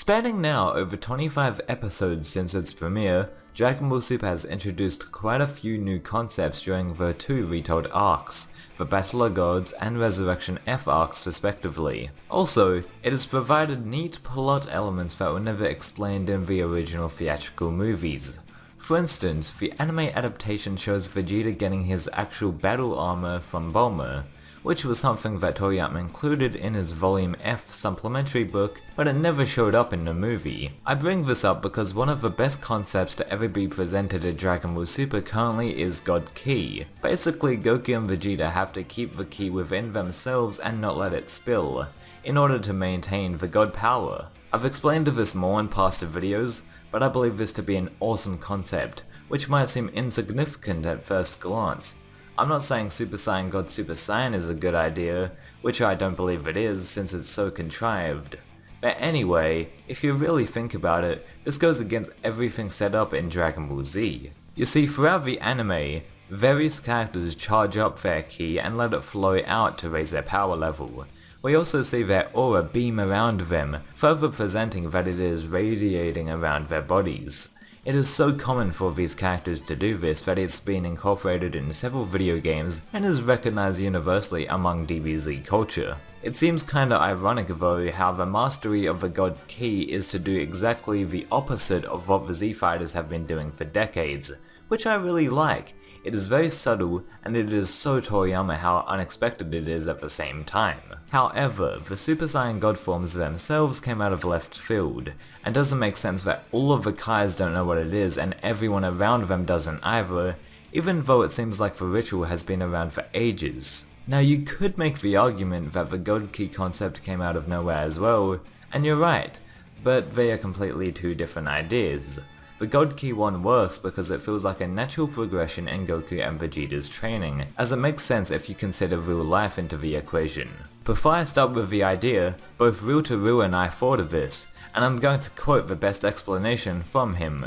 Spanning now over 25 episodes since its premiere, Dragon Ball Super has introduced quite a few new concepts during the two retold arcs, the Battle of Gods and Resurrection F arcs respectively. Also, it has provided neat plot elements that were never explained in the original theatrical movies. For instance, the anime adaptation shows Vegeta getting his actual battle armor from Bulma, which was something that Toriyama included in his Volume F supplementary book, but it never showed up in the movie. I bring this up because one of the best concepts to ever be presented in Dragon Ball Super currently is God Ki. Basically, Goku and Vegeta have to keep the ki within themselves and not let it spill, in order to maintain the God power. I've explained this more in past videos, but I believe this to be an awesome concept, which might seem insignificant at first glance. I'm not saying Super Saiyan God Super Saiyan is a good idea, which I don't believe it is since it's so contrived. But anyway, if you really think about it, this goes against everything set up in Dragon Ball Z. You see, throughout the anime, various characters charge up their ki and let it flow out to raise their power level. We also see their aura beam around them, further presenting that it is radiating around their bodies. It is so common for these characters to do this that it's been incorporated in several video games and is recognized universally among DBZ culture. It seems kinda ironic though how the mastery of the God Ki is to do exactly the opposite of what the Z fighters have been doing for decades, which I really like. It is very subtle, and it is so Toriyama how unexpected it is at the same time. However, the Super Saiyan God forms themselves came out of left field, and doesn't make sense that all of the Kais don't know what it is and everyone around them doesn't either, even though it seems like the ritual has been around for ages. Now you could make the argument that the God Ki concept came out of nowhere as well, and you're right, but they are completely two different ideas. The God Ki one works because it feels like a natural progression in Goku and Vegeta's training, as it makes sense if you consider real life into the equation. Before I start with the idea, both Real and I thought of this, and I'm going to quote the best explanation from him.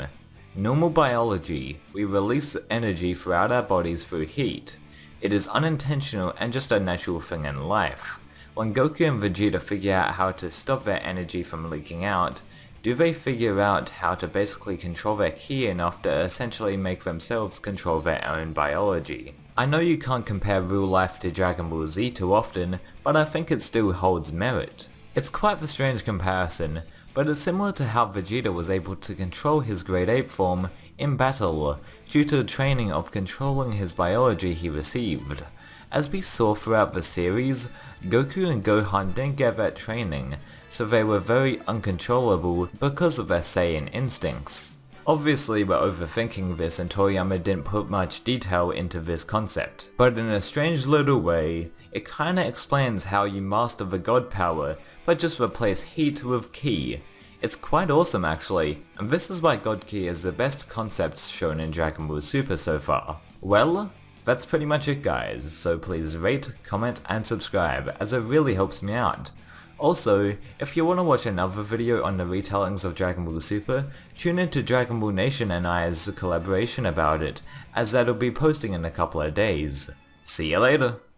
Normal biology, we release energy throughout our bodies through heat. It is unintentional and just a natural thing in life. When Goku and Vegeta figure out how to stop their energy from leaking out, do they figure out how to basically control their ki enough to essentially make themselves control their own biology? I know you can't compare real life to Dragon Ball Z too often, but I think it still holds merit. It's quite the strange comparison, but it's similar to how Vegeta was able to control his Great Ape form in battle due to the training of controlling his biology he received. As we saw throughout the series, Goku and Gohan didn't get that training, so they were very uncontrollable because of their Saiyan instincts. Obviously we're overthinking this and Toriyama didn't put much detail into this concept, but in a strange little way, it kinda explains how you master the God power, but just replace heat with ki. It's quite awesome actually, and this is why God Ki is the best concept shown in Dragon Ball Super so far. Well, that's pretty much it guys, so please rate, comment and subscribe as it really helps me out. Also, if you want to watch another video on the retellings of Dragon Ball Super, tune into Dragon Ball Nation and I's collaboration about it, as that'll be posting in a couple of days. See you later!